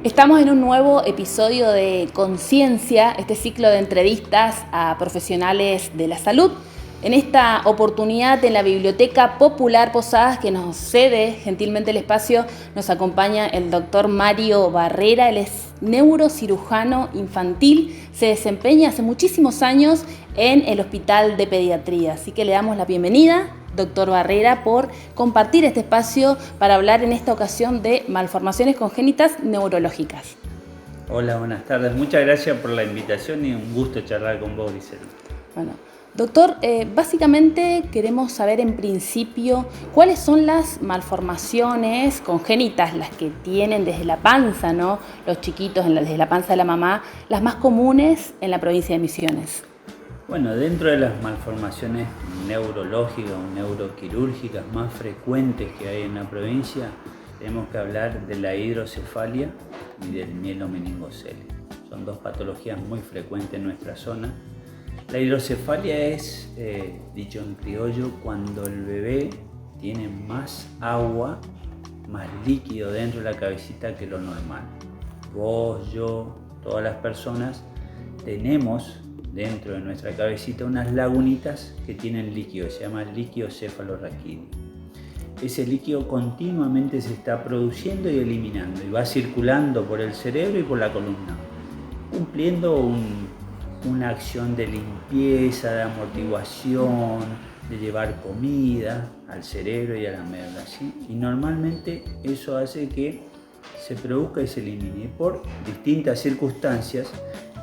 Estamos en un nuevo episodio de Conciencia, este ciclo de entrevistas a profesionales de la salud. En esta oportunidad, en la Biblioteca Popular Posadas, que nos cede gentilmente el espacio, nos acompaña el doctor Mario Barrera. Él es neurocirujano infantil, se desempeña hace muchísimos años en el Hospital de Pediatría. Así que le damos la bienvenida, doctor Barrera, por compartir este espacio para hablar en esta ocasión de malformaciones congénitas neurológicas. Hola, buenas tardes. Muchas gracias por la invitación y un gusto charlar con vos, Grisel. Bueno, doctor, básicamente queremos saber en principio cuáles son las malformaciones congénitas, las que tienen desde la panza, ¿no? Los chiquitos desde la panza de la mamá, las más comunes en la provincia de Misiones. Bueno, dentro de las malformaciones neurológicas o neuroquirúrgicas más frecuentes que hay en la provincia, tenemos que hablar de la hidrocefalia y del mielomeningocele. Son dos patologías muy frecuentes en nuestra zona. La hidrocefalia es, dicho en criollo, cuando el bebé tiene más agua, más líquido dentro de la cabecita que lo normal. Vos, yo, todas las personas tenemos dentro de nuestra cabecita unas lagunitas que tienen líquido, se llama líquido cefalorraquídeo. Ese líquido continuamente se está produciendo y eliminando y va circulando por el cerebro y por la columna, cumpliendo una acción de limpieza, de amortiguación, de llevar comida al cerebro y a la médula, ¿sí? Y normalmente eso hace que se produzca y se elimine por distintas circunstancias,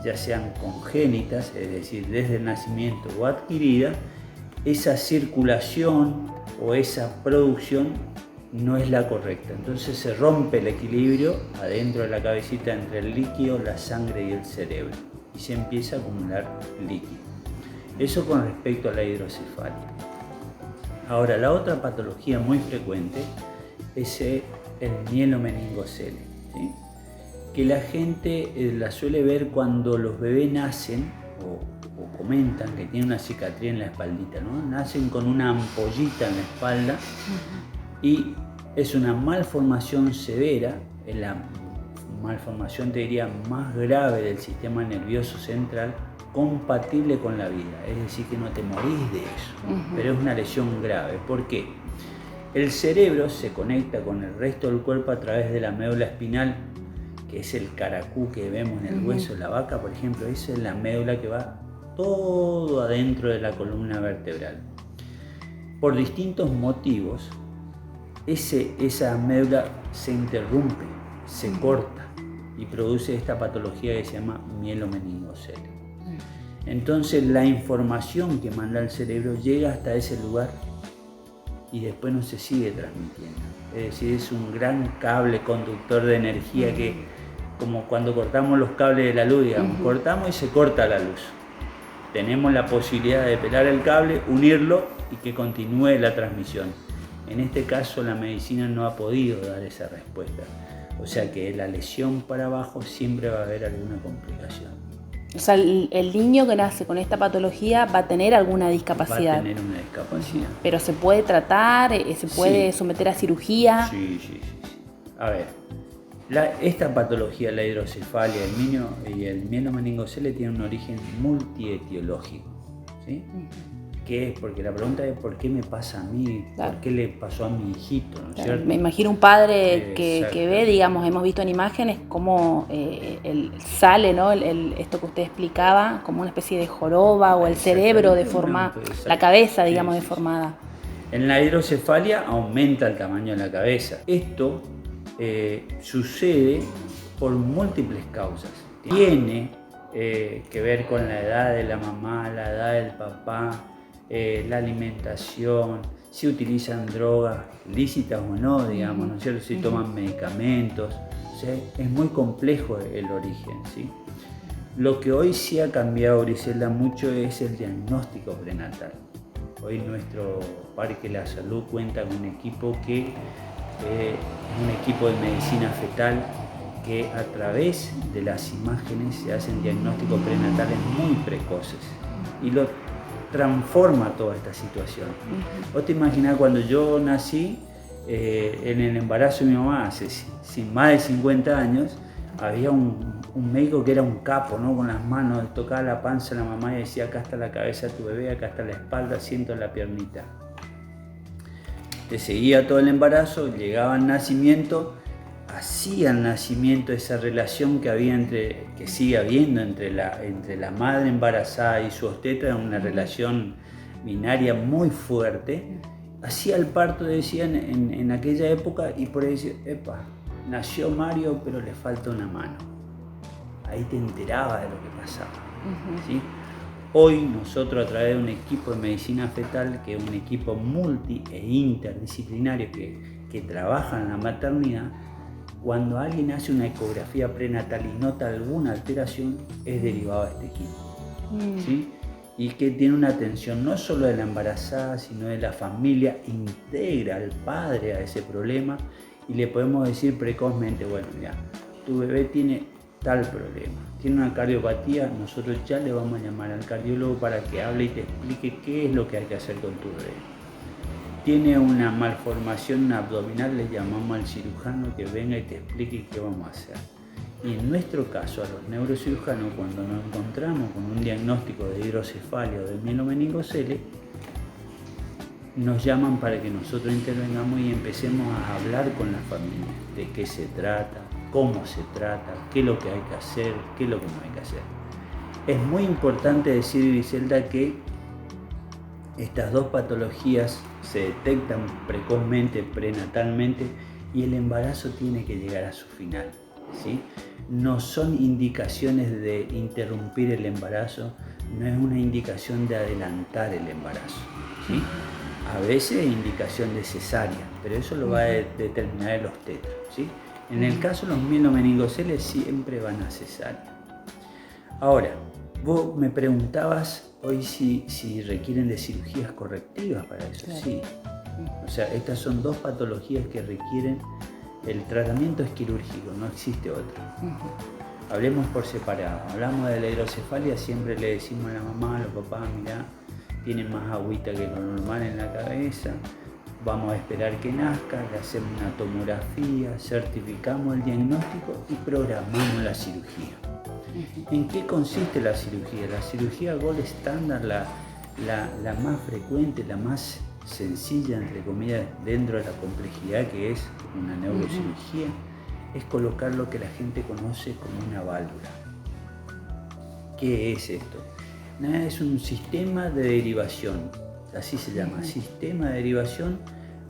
ya sean congénitas, es decir, desde el nacimiento o adquirida. Esa circulación o esa producción no es la correcta. Entonces se rompe el equilibrio adentro de la cabecita entre el líquido, la sangre y el cerebro y se empieza a acumular líquido. Eso con respecto a la hidrocefalia. Ahora, la otra patología muy frecuente es el mielomeningocele, ¿sí? Que la gente la suele ver cuando los bebés nacen o comentan que tienen una cicatriz en la espaldita, ¿no? Nacen con una ampollita en la espalda y es una malformación severa, es la malformación, te diría, más grave del sistema nervioso central, compatible con la vida, es decir, que no te morís de eso, pero es una lesión grave. ¿Por qué? El cerebro se conecta con el resto del cuerpo a través de la médula espinal, que es el caracú que vemos en el hueso de la vaca, por ejemplo. Esa es la médula que va todo adentro de la columna vertebral. Por distintos motivos, esa médula se interrumpe, se corta y produce esta patología que se llama mielomeningocele. Entonces la información que manda el cerebro llega hasta ese lugar y después no se sigue transmitiendo. Es decir, es un gran cable conductor de energía que, como cuando cortamos los cables de la luz, digamos, cortamos y se corta la luz. Tenemos la posibilidad de pelar el cable, unirlo y que continúe la transmisión. En este caso la medicina no ha podido dar esa respuesta. O sea que de la lesión para abajo siempre va a haber alguna complicación. O sea, el niño que nace con esta patología va a tener alguna discapacidad. Va a tener una discapacidad. Pero se puede tratar, se puede someter a cirugía. Sí. A ver, esta patología, la hidrocefalia y el mielomeningocele, tiene un origen multietiológico, ¿sí? ¿Qué es? Porque la pregunta es ¿por qué me pasa a mí? Claro. ¿Por qué le pasó a mi hijito? ¿No es cierto? Me imagino un padre que ve, digamos, hemos visto en imágenes cómo sale, ¿no? Esto que usted explicaba, como una especie de joroba o el cerebro deformado, la cabeza, digamos, deformada. En la hidrocefalia aumenta el tamaño de la cabeza. Esto sucede por múltiples causas. Tiene que ver con la edad de la mamá, la edad del papá, la alimentación, si utilizan drogas lícitas o no, digamos, ¿no es cierto? Si toman medicamentos. O sea, es muy complejo el origen, ¿sí? Lo que hoy sí ha cambiado, Griselda, mucho es el diagnóstico prenatal. Hoy nuestro Parque de la Salud cuenta con un equipo que es un equipo de medicina fetal que a través de las imágenes se hacen diagnósticos prenatales muy precoces y lo transforma toda esta situación. Vos te imaginás cuando yo nací, en el embarazo de mi mamá, hace más de 50 años, había un médico que era un capo, ¿no? Con las manos, tocaba la panza a la mamá y decía, acá está la cabeza de tu bebé, acá está la espalda, siento la piernita. Te seguía todo el embarazo, llegaba al nacimiento, hacía el nacimiento esa relación que había que sigue habiendo entre la madre embarazada y su obstetra, una relación binaria muy fuerte. Hacía el parto, decían en aquella época, y por ahí decía, epa, nació Mario, pero le falta una mano. Ahí te enteraba de lo que pasaba. ¿Sí? Hoy nosotros, a través de un equipo de medicina fetal, que es un equipo multi e interdisciplinario que trabaja en la maternidad, cuando alguien hace una ecografía prenatal y nota alguna alteración, es derivado de este equipo. ¿Sí? Y que tiene una atención no solo de la embarazada, sino de la familia, integra al padre a ese problema y le podemos decir precozmente, bueno, mira, tu bebé tiene tal problema, tiene una cardiopatía, nosotros ya le vamos a llamar al cardiólogo para que hable y te explique qué es lo que hay que hacer con tu bebé. Tiene una malformación abdominal, le llamamos al cirujano que venga y te explique qué vamos a hacer. Y en nuestro caso, a los neurocirujanos, cuando nos encontramos con un diagnóstico de hidrocefalia o de mielomeningocele, nos llaman para que nosotros intervengamos y empecemos a hablar con la familia de qué se trata, cómo se trata, qué es lo que hay que hacer, qué es lo que no hay que hacer. Es muy importante decir, Griselda, que estas dos patologías se detectan precozmente, prenatalmente, y el embarazo tiene que llegar a su final. ¿Sí? No son indicaciones de interrumpir el embarazo, no es una indicación de adelantar el embarazo. ¿Sí? A veces es indicación de cesárea, pero eso lo va a determinar el obstetra. ¿Sí? En el caso de los mielomeningoceles siempre van a cesárea. Ahora, vos me preguntabas hoy si requieren de cirugías correctivas para eso. Claro. Sí. O sea, estas son dos patologías que requieren. El tratamiento es quirúrgico, no existe otro. Hablemos por separado. Hablamos de la hidrocefalia, siempre le decimos a la mamá, a los papás, mirá, tiene más agüita que lo normal en la cabeza, vamos a esperar que nazca, le hacemos una tomografía, certificamos el diagnóstico y programamos la cirugía. ¿En qué consiste la cirugía? La cirugía gold estándar, la más frecuente, la más sencilla, entre comillas, dentro de la complejidad que es una neurocirugía, es colocar lo que la gente conoce como una válvula. ¿Qué es esto? Nada, es un sistema de derivación, así se llama, sistema de derivación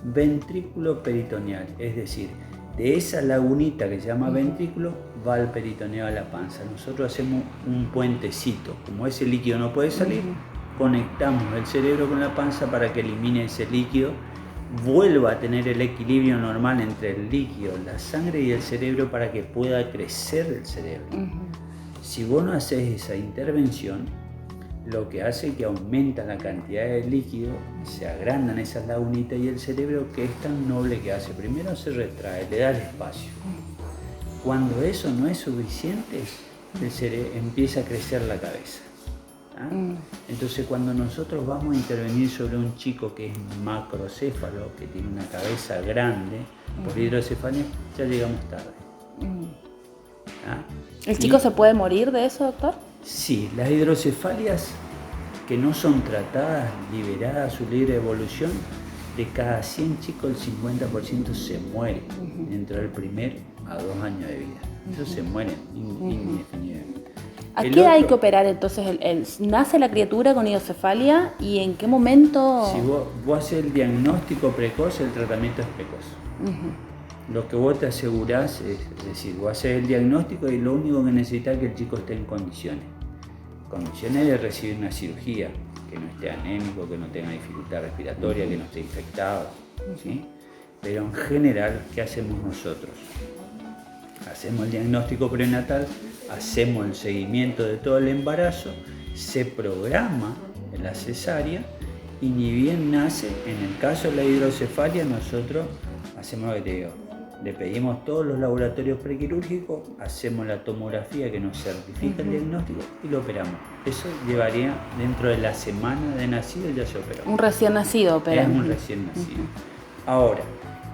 ventrículo peritoneal, es decir, de esa lagunita que se llama ventrículo va al peritoneo a la panza. Nosotros hacemos un puentecito, como ese líquido no puede salir, conectamos el cerebro con la panza para que elimine ese líquido, vuelva a tener el equilibrio normal entre el líquido, la sangre y el cerebro para que pueda crecer el cerebro. Si vos no haces esa intervención, lo que hace es que aumenta la cantidad de líquido, se agrandan esas lagunitas y el cerebro, que es tan noble, que hace, primero se retrae, le da el espacio. Cuando eso no es suficiente, el cerebro empieza a crecer la cabeza. Entonces, cuando nosotros vamos a intervenir sobre un chico que es macrocéfalo, que tiene una cabeza grande, por hidrocefalia, ya llegamos tarde. ¿El chico se puede morir de eso, doctor? Sí, las hidrocefalias que no son tratadas, liberadas a su libre evolución, de cada 100 chicos el 50% se muere dentro del 1 a 2 años de vida. Ellos se mueren indefinidamente. ¿A qué edad hay que operar entonces? ¿Nace la criatura con hidrocefalia y en qué momento? Si vos haces el diagnóstico precoz, el tratamiento es precoz. Lo que vos te asegurás es decir, vos haces el diagnóstico y lo único que necesitas es que el chico esté en condiciones. Condiciones de recibir una cirugía, que no esté anémico, que no tenga dificultad respiratoria, que no esté infectado. ¿Sí? Pero en general, ¿qué hacemos nosotros? Hacemos el diagnóstico prenatal, hacemos el seguimiento de todo el embarazo, se programa en la cesárea y ni bien nace, en el caso de la hidrocefalia, nosotros hacemos lo que te digo, le pedimos todos los laboratorios prequirúrgicos, hacemos la tomografía que nos certifica el diagnóstico y lo operamos. Eso llevaría dentro de la semana de nacido, ya se operó. Un recién nacido operamos. Es un recién nacido. Ahora,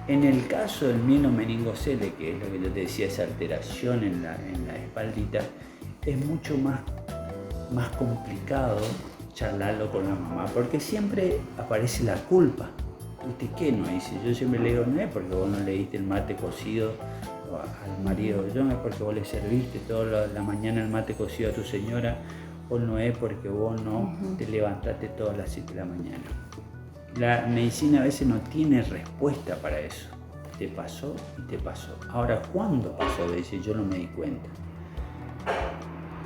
En el caso del mielomeningocele, que es lo que yo te decía, esa alteración en la espaldita, es mucho más complicado charlarlo con la mamá, porque siempre aparece la culpa. ¿Viste qué no dice? Yo siempre le digo, no es porque vos no le diste el mate cocido al marido de John, es porque vos le serviste toda la mañana el mate cocido a tu señora, o no es porque vos no te levantaste todas las 7 de la mañana. La medicina a veces no tiene respuesta para eso. Te pasó y te pasó. Ahora, ¿cuándo pasó? Dice, yo no me di cuenta.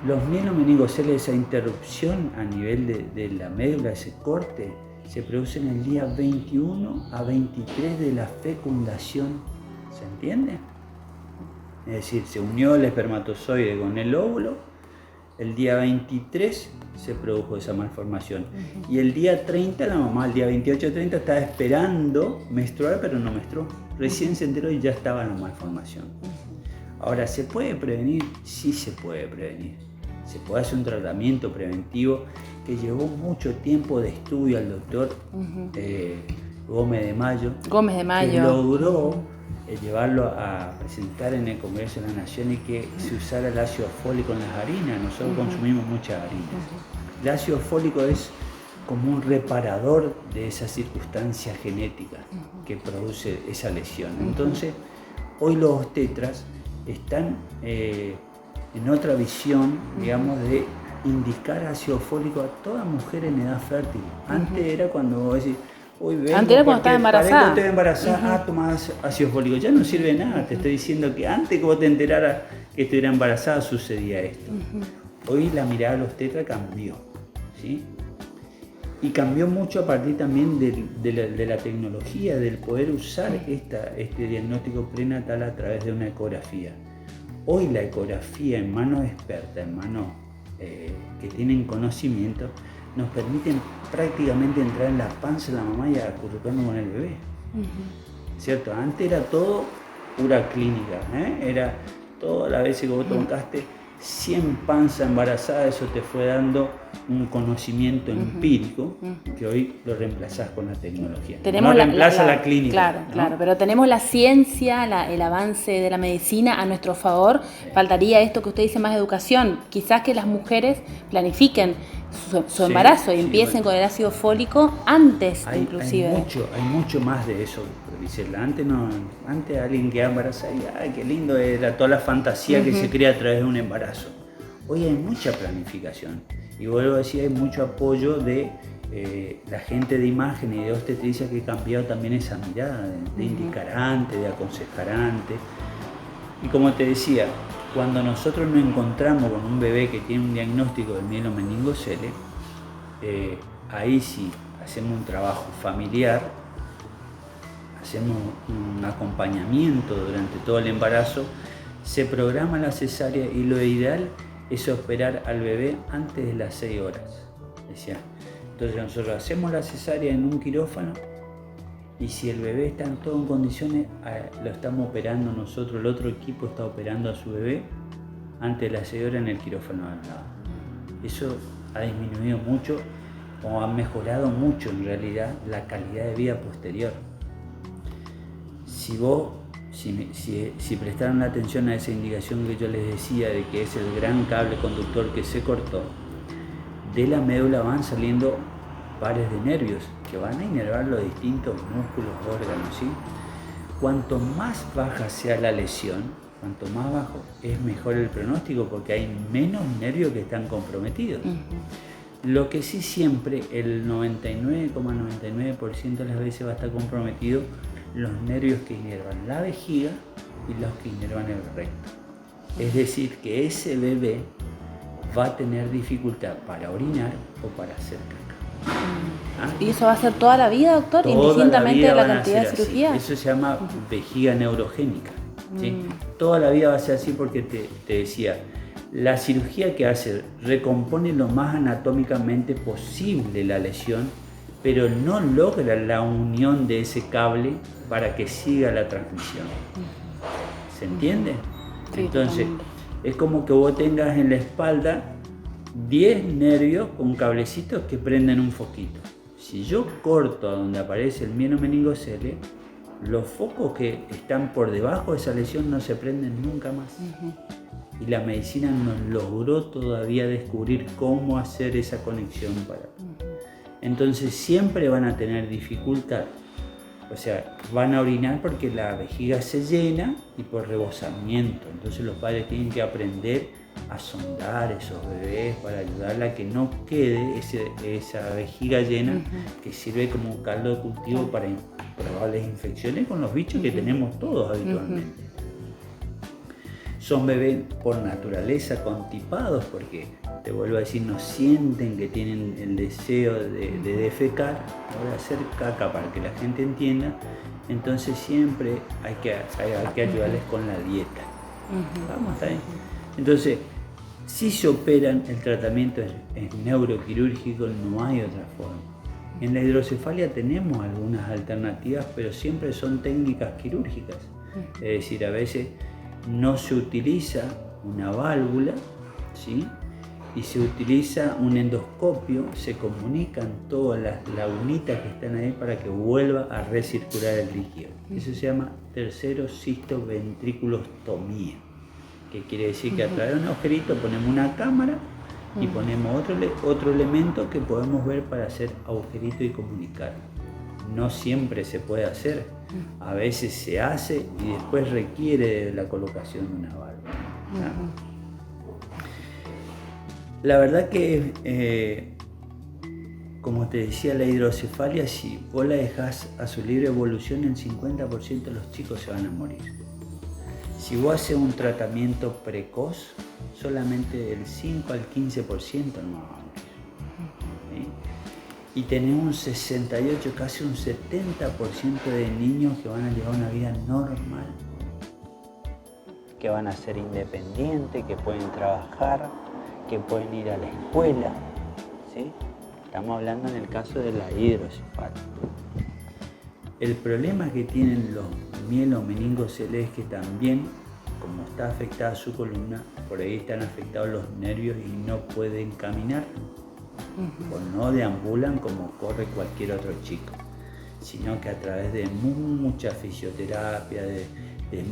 Los mielomeningocele, esa interrupción a nivel de la médula, ese corte, se produce en el día 21 a 23 de la fecundación. ¿Se entiende? Es decir, se unió el espermatozoide con el óvulo. El día 23 se produjo esa malformación. Y el día 30, la mamá, el día 28-30, estaba esperando menstruar, pero no menstruó. Recién se enteró y ya estaba en la malformación. Ahora, ¿se puede prevenir? Sí se puede prevenir. Se puede hacer un tratamiento preventivo que llevó mucho tiempo de estudio al doctor Gómez de Mayo. Que logró llevarlo a presentar en el Congreso de la Nación y que se usara el ácido fólico en las harinas. Nosotros consumimos muchas harinas. El ácido fólico es como un reparador de esa circunstancia genética que produce esa lesión. Entonces, hoy los obstetras están en otra visión, digamos, de indicar ácido fólico a toda mujer en edad fértil. Antes era cuando vos decís, antes era cuando estaba embarazada. Estoy embarazada, tomás ácido fólico. Ya no sirve nada, te estoy diciendo que antes que vos te enteraras que estuviera embarazada sucedía esto. Hoy la mirada de los obstetra cambió, ¿sí? Y cambió mucho a partir también de la tecnología, del poder usar este diagnóstico prenatal a través de una ecografía. Hoy la ecografía en manos expertas, en manos que tienen conocimiento, nos permiten prácticamente entrar en la panza de la mamá y acurrucarnos con el bebé. ¿Cierto? Antes era todo pura clínica, era todas las veces que vos tocaste 100 panzas embarazadas, eso te fue dando un conocimiento empírico que hoy lo reemplazás con la tecnología. Tenemos reemplaza la clínica. Claro, ¿no? Claro, pero tenemos la ciencia, el avance de la medicina a nuestro favor. Faltaría esto que usted dice, más educación. Quizás que las mujeres planifiquen su embarazo y empiecen con el ácido fólico antes, inclusive. Hay mucho más de eso. Antes alguien que embaraza y ay, qué lindo, era toda la fantasía que se crea a través de un embarazo. Hoy hay mucha planificación y vuelvo a decir, hay mucho apoyo de la gente de imagen y de obstetricia que ha cambiado también esa mirada de indicar antes, de aconsejar antes. Y como te decía, cuando nosotros nos encontramos con un bebé que tiene un diagnóstico de mielomeningocele, ahí sí hacemos un trabajo familiar, hacemos un acompañamiento durante todo el embarazo, se programa la cesárea y lo ideal es operar al bebé antes de las 6 horas. Decía. Entonces nosotros hacemos la cesárea en un quirófano y si el bebé está en todo en condiciones, lo estamos operando nosotros, el otro equipo está operando a su bebé antes de las 6 horas en el quirófano al lado. Eso ha disminuido mucho o ha mejorado mucho en realidad la calidad de vida posterior. Si prestaron atención a esa indicación que yo les decía de que es el gran cable conductor que se cortó, de la médula van saliendo pares de nervios que van a inervar los distintos músculos, órganos, ¿sí? Cuanto más baja sea la lesión, cuanto más bajo, es mejor el pronóstico porque hay menos nervios que están comprometidos. Lo que sí siempre, el 99,99% de las veces va a estar comprometido los nervios que inervan la vejiga y los que inervan el recto. Es decir, que ese bebé va a tener dificultad para orinar o para hacer caca. ¿Y eso va a ser toda la vida, doctor? Indistintamente de la cantidad de cirugía. Eso se llama vejiga neurogénica. ¿Sí? Toda la vida va a ser así porque te decía, la cirugía que hace recompone lo más anatómicamente posible la lesión, pero no logra la unión de ese cable para que siga la transmisión. ¿Se entiende? Sí, entonces, es como que vos tengas en la espalda 10 nervios con cablecitos que prenden un foquito. Si yo corto a donde aparece el mielomeningocele, los focos que están por debajo de esa lesión no se prenden nunca más. Y la medicina no logró todavía descubrir cómo hacer esa conexión para. Entonces siempre van a tener dificultad. O sea, van a orinar porque la vejiga se llena y por rebosamiento. Entonces los padres tienen que aprender a sondar esos bebés para ayudarla a que no quede esa vejiga llena que sirve como un caldo de cultivo para probables infecciones con los bichos que tenemos todos habitualmente. Son bebés por naturaleza constipados porque, te vuelvo a decir, no sienten que tienen el deseo de defecar o de hacer caca, para que la gente entienda. Entonces siempre hay que ayudarles con la dieta. Vamos ahí. Entonces, si se operan, el tratamiento es neuroquirúrgico, no hay otra forma. En la hidrocefalia tenemos algunas alternativas, pero siempre son técnicas quirúrgicas. Es decir, a veces no se utiliza una válvula, ¿sí? Y se utiliza un endoscopio, se comunican todas las lagunitas que están ahí para que vuelva a recircular el líquido. Eso se llama tercero cistoventriculostomía, que quiere decir que a través de un agujerito ponemos una cámara y ponemos otro elemento que podemos ver para hacer agujerito y comunicar. No siempre se puede hacer, a veces se hace y después requiere de la colocación de una válvula. La verdad que, como te decía, la hidrocefalia, si vos la dejás a su libre evolución, el 50% de los chicos se van a morir. Si vos haces un tratamiento precoz, solamente del 5 al 15% no va a morir. ¿Sí? Y tenemos un 68, casi un 70% de niños que van a llevar una vida normal, que van a ser independientes, que pueden trabajar, que pueden ir a la escuela, ¿sí? Estamos hablando en el caso de la hidrocefalia. El problema que tienen los mielomeningocele es que también, como está afectada su columna, por ahí están afectados los nervios y no pueden caminar, o no deambulan como corre cualquier otro chico, sino que a través de mucha fisioterapia, de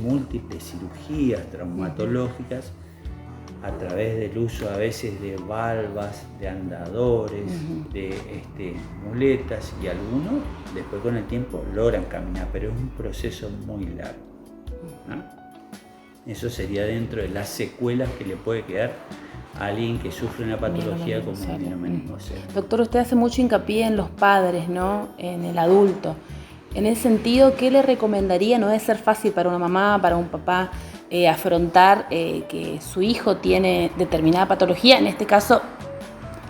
múltiples cirugías traumatológicas, a través del uso a veces de valvas, de andadores, de muletas, y algunos después con el tiempo logran caminar, pero es un proceso muy largo, ¿no? Eso sería dentro de las secuelas que le puede quedar a alguien que sufre una patología como el mielomeningocele. Doctor, usted hace mucho hincapié en los padres, ¿no? En el adulto. En ese sentido, ¿qué le recomendaría? No debe ser fácil para una mamá, para un papá, afrontar que su hijo tiene determinada patología, en este caso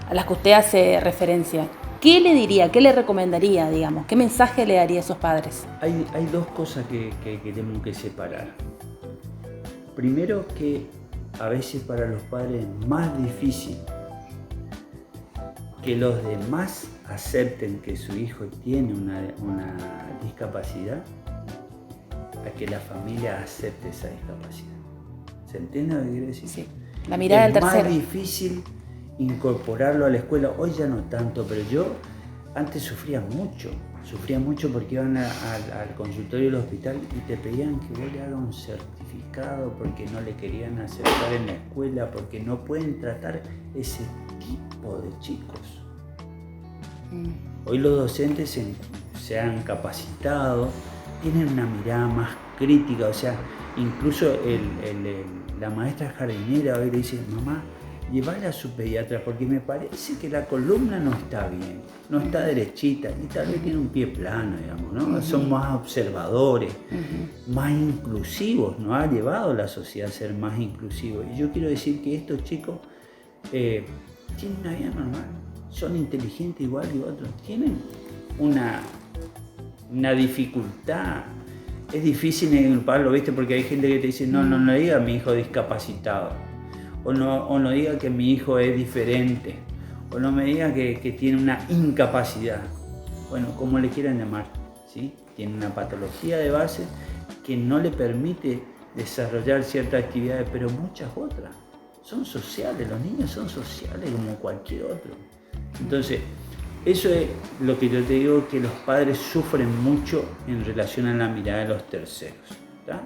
a las que usted hace referencia. ¿Qué le diría, qué le recomendaría, digamos? ¿Qué mensaje le daría a esos padres? Hay dos cosas que tenemos que separar. Primero, que a veces para los padres es más difícil que los demás acepten que su hijo tiene una discapacidad, a que la familia acepte esa discapacidad. ¿Se entiende lo que quiero decir? Sí. La mirada del tercero. Es más difícil incorporarlo a la escuela. Hoy ya no tanto, pero yo antes sufría mucho porque iban al consultorio del hospital y te pedían que vos le hagas un certificado porque no le querían aceptar en la escuela, porque no pueden tratar ese tipo de chicos. Hoy los docentes se han capacitado, tienen una mirada más crítica, o sea, incluso la maestra jardinera hoy le dice: mamá, llevarla a su pediatra porque me parece que la columna no está bien, no está derechita y tal vez tiene un pie plano, digamos, ¿no? Son más observadores, más inclusivos, nos ha llevado la sociedad a ser más inclusivos. Y yo quiero decir que estos chicos tienen una vida normal, son inteligentes igual que otros, tienen una dificultad. Es difícil englobarlo, ¿viste? Porque hay gente que te dice: no le diga a mi hijo discapacitado, o no diga que mi hijo es diferente, o no me diga que tiene una incapacidad. Bueno, como le quieran llamar, ¿sí? Tiene una patología de base que no le permite desarrollar ciertas actividades, pero muchas otras. Son sociales, los niños son sociales como cualquier otro. Entonces, Eso es lo que yo te digo, que los padres sufren mucho en relación a la mirada de los terceros. ¿Tá?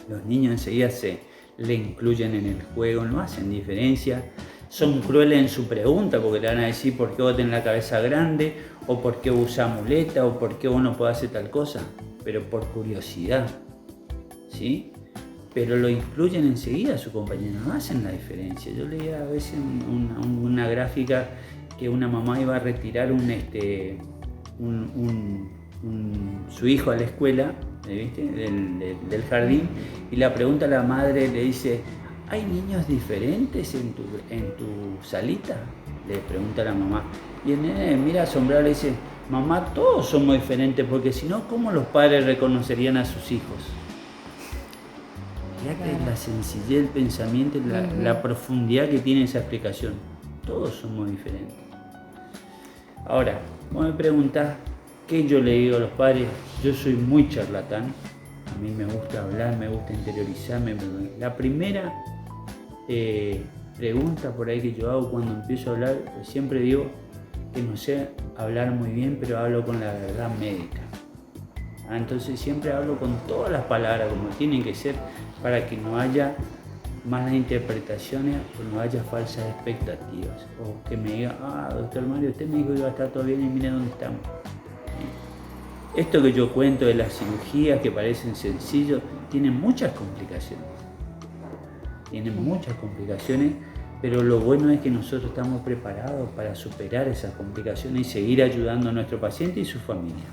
Los niños enseguida se le incluyen en el juego, no hacen diferencia, son crueles en su pregunta porque le van a decir por qué vos tenés la cabeza grande, o por qué vos usás muleta, o por qué vos no podés hacer tal cosa, pero por curiosidad, ¿sí? Pero lo incluyen enseguida a su compañero, no hacen la diferencia. Yo leía a veces una gráfica que una mamá iba a retirar su hijo a la escuela, ¿viste? Del jardín, y la pregunta a la madre, le dice: ¿hay niños diferentes en tu salita? Le pregunta a la mamá. Y el nene mira asombrado y le dice: mamá, todos somos diferentes, porque si no, ¿cómo los padres reconocerían a sus hijos? Fíjate la sencillez del pensamiento, la profundidad que tiene esa explicación. Todos somos diferentes. Ahora, vos me preguntás qué yo le digo a los padres. Yo soy muy charlatán. A mí me gusta hablar, me gusta interiorizarme. La primera pregunta por ahí que yo hago cuando empiezo a hablar, pues siempre digo que no sé hablar muy bien, pero hablo con la verdad médica. Entonces siempre hablo con todas las palabras como tienen que ser, para que no haya malas interpretaciones o no haya falsas expectativas. O que me diga: doctor Mario, usted me dijo que iba a estar todo bien y mire dónde estamos. Esto que yo cuento de las cirugías que parecen sencillos, tienen muchas complicaciones. Pero lo bueno es que nosotros estamos preparados para superar esas complicaciones y seguir ayudando a nuestro paciente y su familia.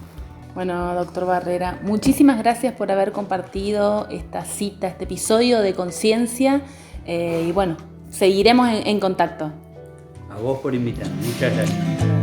Bueno, doctor Barrera, muchísimas gracias por haber compartido esta cita, este episodio de Conciencia, y bueno, seguiremos en contacto. A vos por invitarme. Muchas gracias.